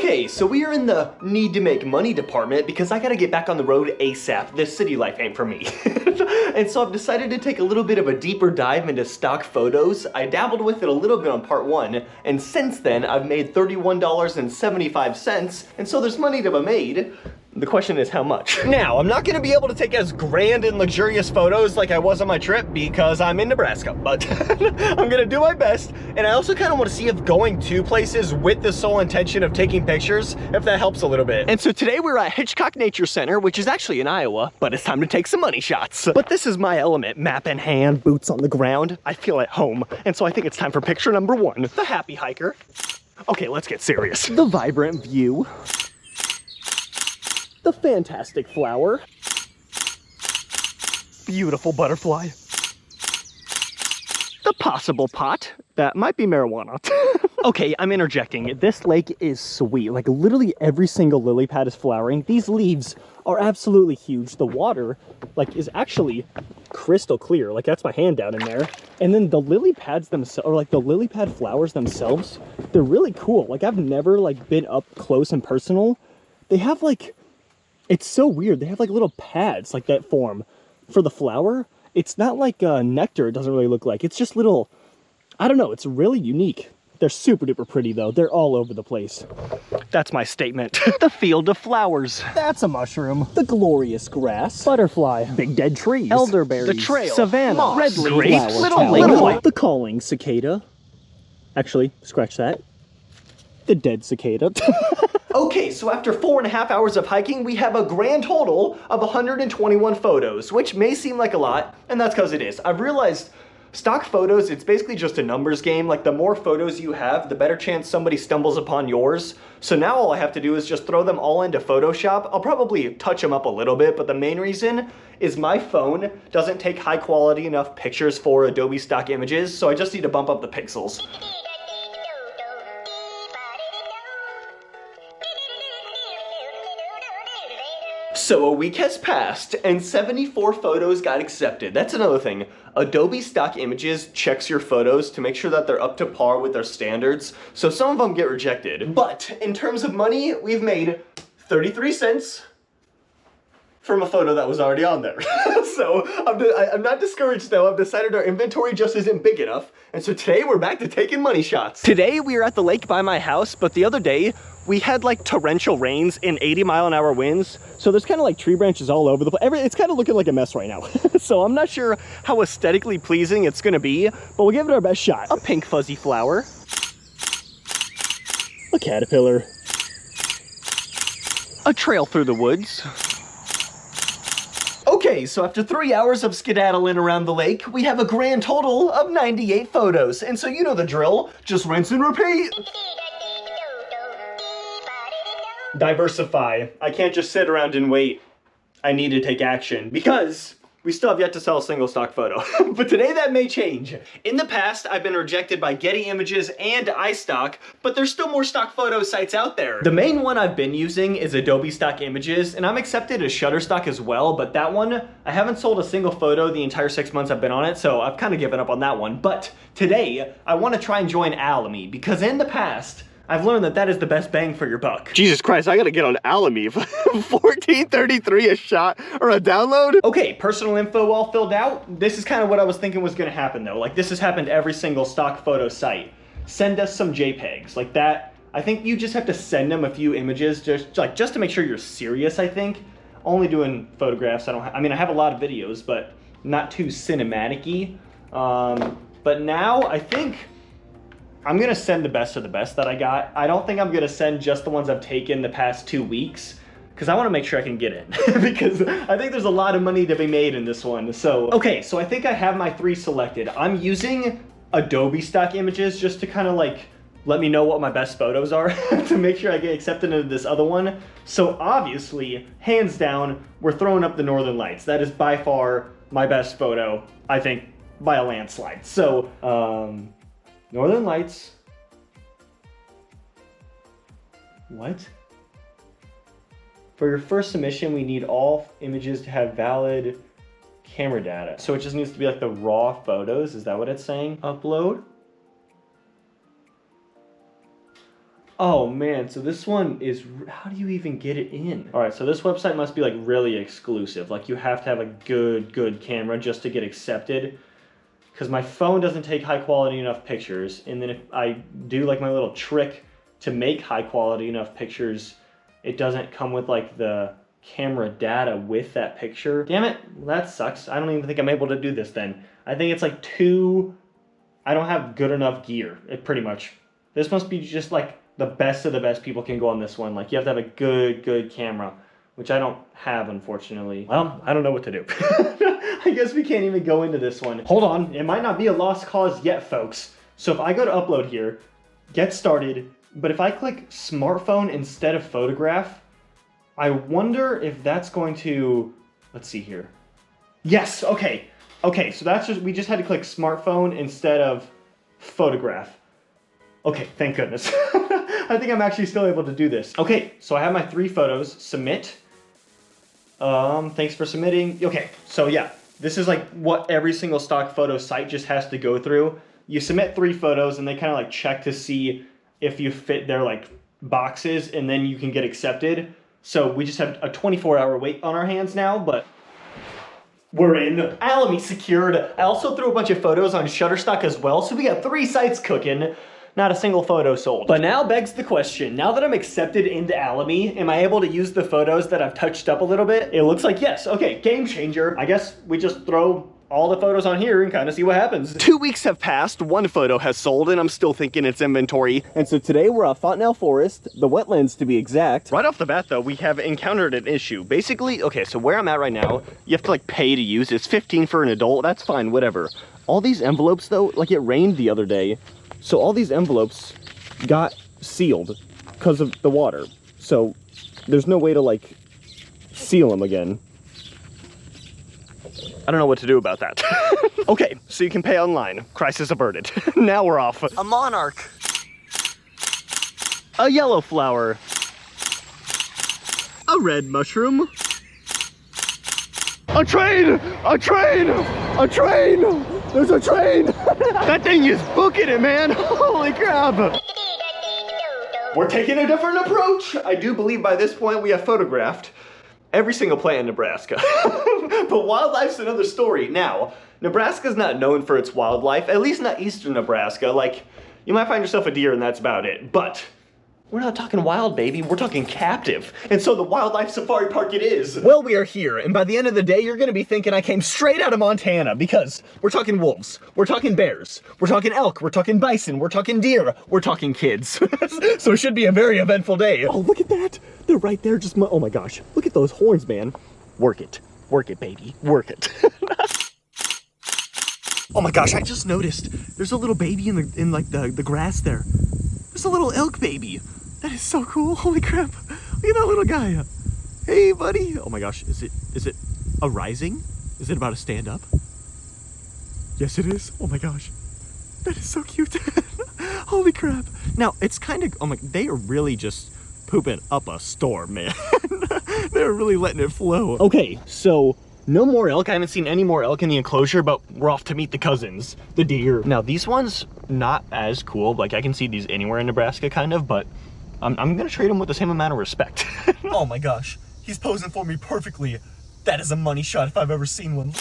Okay, so we are in the need to make money department because I gotta get back on the road ASAP. This city life ain't for me. And so I've decided to take a little bit of a deeper dive into stock photos. I dabbled with it a little bit on part 1, and since then I've made $31.75, and so there's money to be made. The question is how much? Now, I'm not gonna be able to take as grand and luxurious photos like I was on my trip because I'm in Nebraska, but I'm gonna do my best. And I also kind of want to see if going to places with the sole intention of taking pictures, if that helps a little bit. And so today we're at Hitchcock Nature Center, which is actually in Iowa, but it's time to take some money shots. But this is my element, map in hand, boots on the ground. I feel at home. And so I think it's time for picture number 1, the happy hiker. Okay, let's get serious. The vibrant view. The fantastic flower. Beautiful butterfly. The possible pot. That might be marijuana. Okay, I'm interjecting. This lake is sweet. Like literally every single lily pad is flowering. These leaves are absolutely huge. The water like is actually crystal clear. Like that's my hand down in there. And then the lily pads themselves, or like the lily pad flowers themselves, they're really cool. Like I've never like been up close and personal. They have like, it's so weird. They have like little pads like that form for the flower. It's not like nectar, it doesn't really look like. It's just little, I don't know, it's really unique. They're super duper pretty though. They're all over the place. That's my statement. The field of flowers. That's a mushroom. The glorious grass. Butterfly. Big dead trees. Elderberries. The trail. Savannah. Moss. Red leaf. Grapes. Little. The calling cicada. Actually, scratch that. The dead cicada. Okay, so after 4.5 hours of hiking, we have a grand total of 121 photos, which may seem like a lot, and that's because it is. I've realized stock photos, it's basically just a numbers game. Like the more photos you have, the better chance somebody stumbles upon yours. So now all I have to do is just throw them all into Photoshop. I'll probably touch them up a little bit, but the main reason is my phone doesn't take high quality enough pictures for Adobe Stock Images, so I just need to bump up the pixels. So a week has passed and 74 photos got accepted. That's another thing. Adobe Stock Images checks your photos to make sure that they're up to par with their standards. So some of them get rejected. But in terms of money, we've made 33 cents from a photo that was already on there. So I'm not discouraged though. I've decided our inventory just isn't big enough. And so today we're back to taking money shots. Today we are at the lake by my house, but the other day we had like torrential rains and 80-mile-an-hour winds. So there's kind of like tree branches all over the place. It's kind of looking like a mess right now. So I'm not sure how aesthetically pleasing it's gonna be, but we'll give it our best shot. A pink fuzzy flower. A caterpillar. A trail through the woods. Okay, so after 3 hours of skedaddling around the lake, we have a grand total of 98 photos. And so you know the drill, just rinse and repeat. Diversify. I can't just sit around and wait. I need to take action because we still have yet to sell a single stock photo. But today that may change. In the past, I've been rejected by Getty Images and iStock, but there's still more stock photo sites out there. The main one I've been using is Adobe Stock Images, and I'm accepted as Shutterstock as well, but that one, I haven't sold a single photo the entire 6 months I've been on it, so I've kind of given up on that one. But today, I want to try and join Alamy, because in the past, I've learned that that is the best bang for your buck. Jesus Christ, I gotta get on Alamy. 1433 a shot or a download? Okay, personal info all filled out. This is kind of what I was thinking was gonna happen though. Like this has happened to every single stock photo site. Send us some JPEGs like that. I think you just have to send them a few images just to make sure you're serious, I think. Only doing photographs. I mean, I have a lot of videos, but not too cinematic-y. But now I think I'm gonna send the best of the best that I got. I don't think I'm gonna send just the ones I've taken the past 2 weeks because I wanna make sure I can get in because I think there's a lot of money to be made in this one. So, okay, so I think I have my 3 selected. I'm using Adobe Stock Images just to kind of like let me know what my best photos are to make sure I get accepted into this other one. So obviously, hands down, we're throwing up the Northern Lights. That is by far my best photo, I think, by a landslide. So, Northern Lights. What? For your first submission, we need all images to have valid camera data. So it just needs to be like the raw photos. Is that what it's saying? Upload. Oh man, so this one is, how do you even get it in? All right, so this website must be like really exclusive. Like you have to have a good camera just to get accepted. Because my phone doesn't take high quality enough pictures. And then if I do like my little trick to make high quality enough pictures, it doesn't come with like the camera data with that picture. Damn it, that sucks. I don't even think I'm able to do this then. I think it's like I don't have good enough gear, pretty much. This must be just like the best of the best people can go on this one. Like you have to have a good camera, which I don't have, unfortunately. Well, I don't know what to do. I guess we can't even go into this one. Hold on, it might not be a lost cause yet, folks. So if I go to upload here, get started, but if I click smartphone instead of photograph, I wonder if that's going to, let's see here. Yes, okay. Okay, so that's just, we just had to click smartphone instead of photograph. Okay, thank goodness. I think I'm actually still able to do this. Okay, so I have my 3 photos, submit. Thanks for submitting. Okay, so yeah, this is like what every single stock photo site just has to go through. You submit 3 photos and they kind of like check to see if you fit their like boxes and then you can get accepted. So we just have a 24-hour wait on our hands now, but we're in. Alamy secured. I also threw a bunch of photos on Shutterstock as well, so we got 3 sites cooking. Not a single photo sold. But now begs the question, now that I'm accepted into Alamy, am I able to use the photos that I've touched up a little bit? It looks like yes. Okay, game changer. I guess we just throw all the photos on here and kind of see what happens. 2 weeks have passed, 1 photo has sold, and I'm still thinking it's inventory. And so today we're at Fontenelle Forest, the wetlands to be exact. Right off the bat though, we have encountered an issue. Basically, okay, so where I'm at right now, you have to like pay to use. It's $15 for an adult, that's fine, whatever. All these envelopes though, like it rained the other day, so all these envelopes got sealed because of the water. So there's no way to like seal them again. I don't know what to do about that. Okay, so you can pay online. Crisis averted. Now we're off. A monarch. A yellow flower. A red mushroom. A train! A train! A train! There's a train! That thing is booking it, man! Holy crap! We're taking a different approach! I do believe by this point we have photographed every single plant in Nebraska. But wildlife's another story. Now, Nebraska's not known for its wildlife, at least not eastern Nebraska. Like, you might find yourself a deer and that's about it. But we're not talking wild, baby. We're talking captive. And so the wildlife safari park it is. Well, we are here, and by the end of the day, you're gonna be thinking I came straight out of Montana because we're talking wolves, we're talking bears, we're talking elk, we're talking bison, we're talking deer, we're talking kids. So it should be a very eventful day. Oh, look at that. They're right there, just, oh my gosh. Look at those horns, man. Work it, baby, work it. Oh my gosh, I just noticed there's a little baby in like the grass there. There's a little elk baby. That is so cool. Holy crap. Look at that little guy. Hey, buddy. Oh my gosh, is it a rising? Is it about to stand up? Yes, it is. Oh my gosh. That is so cute. Holy crap. Now, it's kind of, oh my, they are really just pooping up a storm, man. They're really letting it flow. Okay, so no more elk. I haven't seen any more elk in the enclosure, but we're off to meet the cousins, the deer. Now, these ones, not as cool. Like, I can see these anywhere in Nebraska, kind of, but I'm gonna treat them with the same amount of respect. Oh my gosh, he's posing for me perfectly. That is a money shot if I've ever seen one.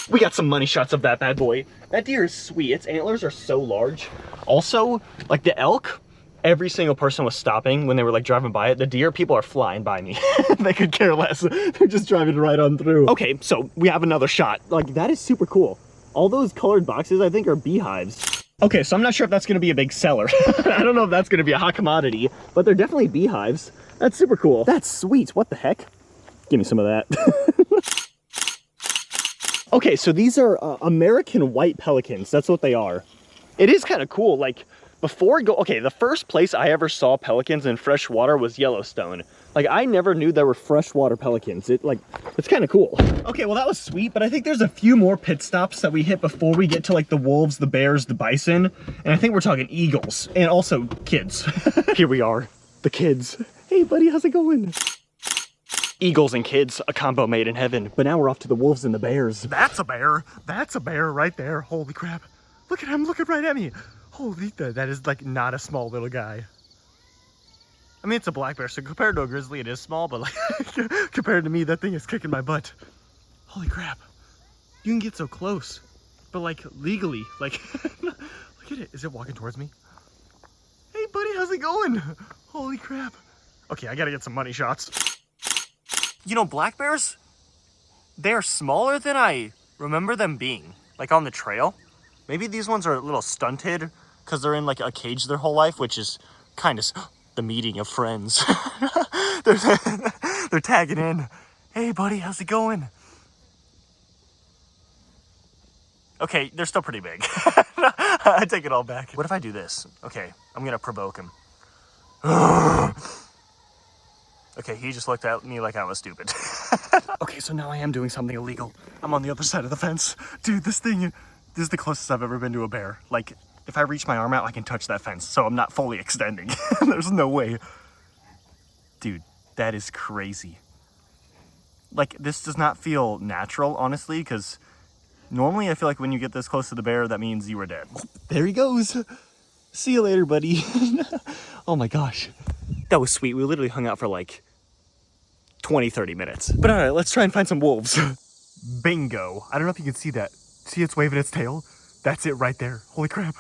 We got some money shots of that bad boy. That deer is sweet. Its antlers are so large. Also, like the elk, every single person was stopping when they were like driving by it. The deer, people are flying by me. They could care less. They're just driving right on through. Okay, so we have another shot. Like, that is super cool. All those colored boxes, I think, are beehives. Okay, so I'm not sure if that's gonna be a big seller. I don't know if that's gonna be a hot commodity, but they're definitely beehives. That's super cool. That's sweet. What the heck? Give me some of that. Okay, so these are American white pelicans. That's what they are. It is kind of cool. Like, before okay, the first place I ever saw pelicans in fresh water was Yellowstone. Like, I never knew there were freshwater pelicans. It's kind of cool. Okay, well, that was sweet, but I think there's a few more pit stops that we hit before we get to like the wolves, the bears, the bison, and I think we're talking eagles, and also kids. Here we are, the kids. Hey, buddy, how's it going? Eagles and kids, a combo made in heaven. But now we're off to the wolves and the bears. That's a bear. That's a bear right there. Holy crap. Look at him looking right at me. Holy, that is like not a small little guy. I mean, it's a black bear, so compared to a grizzly, it is small, but like compared to me, that thing is kicking my butt. Holy crap. You can get so close, but like legally, like, look at it. Is it walking towards me? Hey buddy, how's it going? Holy crap. Okay, I gotta get some money shots. You know, black bears, they're smaller than I remember them being, like on the trail. Maybe these ones are a little stunted because they're in like a cage their whole life, which is kind of the meeting of friends. they're tagging in. Hey buddy, how's it going? Okay, they're still pretty big. I take it all back. What if I do this? Okay, I'm gonna provoke him. Okay, he just looked at me like I was stupid. Okay, so now I am doing something illegal. I'm on the other side of the fence. Dude, this is the closest I've ever been to a bear. Like, if I reach my arm out, I can touch that fence, so I'm not fully extending. There's no way. Dude, that is crazy. Like, this does not feel natural, honestly, because normally I feel like when you get this close to the bear, that means you were dead. There he goes. See you later, buddy. Oh my gosh. That was sweet. We literally hung out for like 20-30 minutes. But all right, let's try and find some wolves. Bingo. I don't know if you can see that. See it's waving its tail? That's it right there. Holy crap.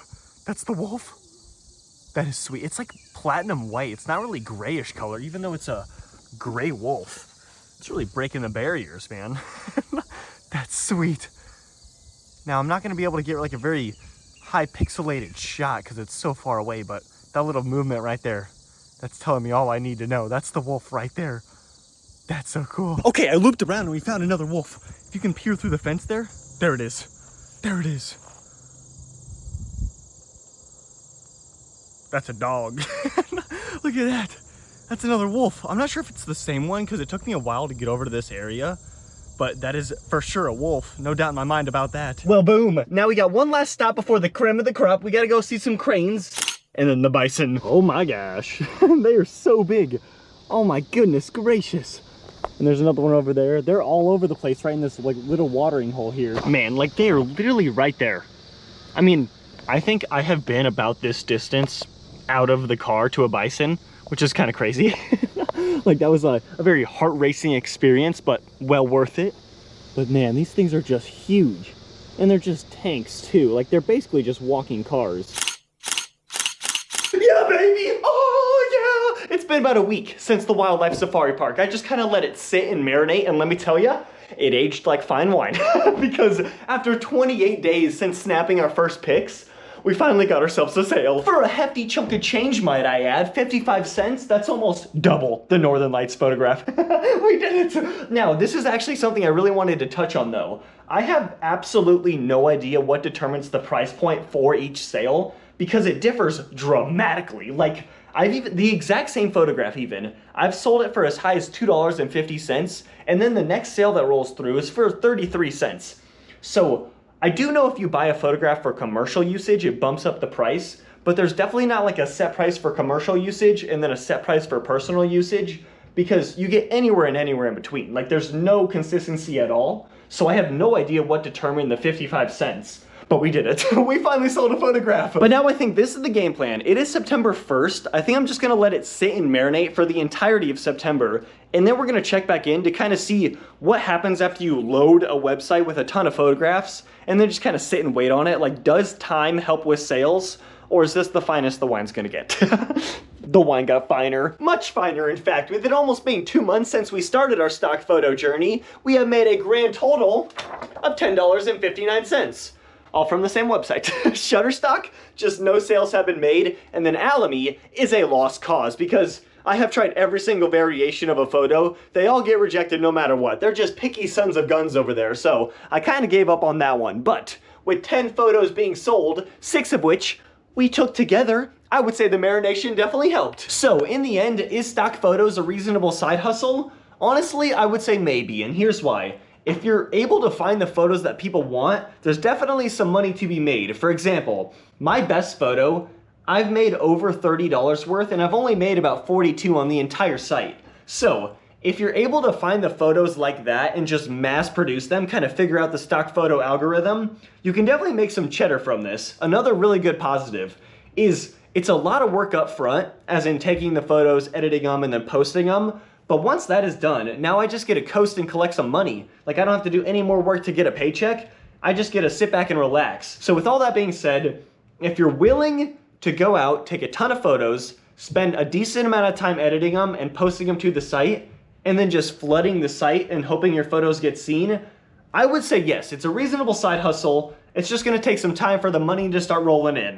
That's the wolf. That is sweet. It's like platinum white. It's not really grayish color, even though it's a gray wolf. It's really breaking the barriers, man. That's sweet. Now, I'm not going to be able to get like a very high pixelated shot because it's so far away, but that little movement right there, that's telling me all I need to know. That's the wolf right there. That's so cool. Okay, I looped around and we found another wolf. If you can peer through the fence there, there it is. There it is. That's a dog. Look at that. That's another wolf. I'm not sure if it's the same one because it took me a while to get over to this area, but that is for sure a wolf. No doubt in my mind about that. Well, boom. Now we got one last stop before the creme of the crop. We got to go see some cranes and then the bison. Oh my gosh. They are so big. Oh my goodness gracious. And there's another one over there. They're all over the place right in this like little watering hole here. Man, like they are literally right there. I mean, I think I have been about this distance out of the car to a bison, which is kind of crazy. Like that was a very heart-racing experience, but well worth it. But man, these things are just huge. And they're just tanks too. Like they're basically just walking cars. Yeah, baby! Oh, yeah! It's been about a week since the wildlife safari park. I just kind of let it sit and marinate, and let me tell you, it aged like fine wine. Because after 28 days since snapping our first pics, we finally got ourselves a sale. For a hefty chunk of change, might I add, 55 cents, that's almost double the Northern Lights photograph. We did it! Now, this is actually something I really wanted to touch on though. I have absolutely no idea what determines the price point for each sale, because it differs dramatically. Like, the exact same photograph even, I've sold it for as high as $2.50, and then the next sale that rolls through is for 33 cents. So, I do know if you buy a photograph for commercial usage, it bumps up the price, but there's definitely not like a set price for commercial usage and then a set price for personal usage, because you get anywhere and anywhere in between. Like there's no consistency at all. So I have no idea what determined the 55 cents. But we did it. We finally sold a photograph. But now I think this is the game plan. It is September 1st. I think I'm just gonna let it sit and marinate for the entirety of September. And then we're gonna check back in to kind of see what happens after you load a website with a ton of photographs and then just kind of sit and wait on it. Like, does time help with sales? Or is this the finest the wine's gonna get? The wine got finer. Much finer, in fact. With it almost being 2 months since we started our stock photo journey, we have made a grand total of $10.59. All from the same website. Shutterstock, just no sales have been made, and then Alamy is a lost cause because I have tried every single variation of a photo. They all get rejected no matter what. They're just picky sons of guns over there, so I kind of gave up on that one. But with 10 photos being sold, 6 of which we took together, I would say the marination definitely helped. So in the end, is stock photos a reasonable side hustle? Honestly, I would say maybe, and here's why. If you're able to find the photos that people want, there's definitely some money to be made. For example, my best photo, I've made over $30 worth, and I've only made about 42 on the entire site. So if you're able to find the photos like that and just mass produce them, kind of figure out the stock photo algorithm, you can definitely make some cheddar from this. Another really good positive is it's a lot of work up front, as in taking the photos, editing them, and then posting them. But once that is done, now I just get to coast and collect some money. Like, I don't have to do any more work to get a paycheck. I just get to sit back and relax. So with all that being said, if you're willing to go out, take a ton of photos, spend a decent amount of time editing them and posting them to the site, and then just flooding the site and hoping your photos get seen, I would say yes, it's a reasonable side hustle. It's just gonna take some time for the money to start rolling in.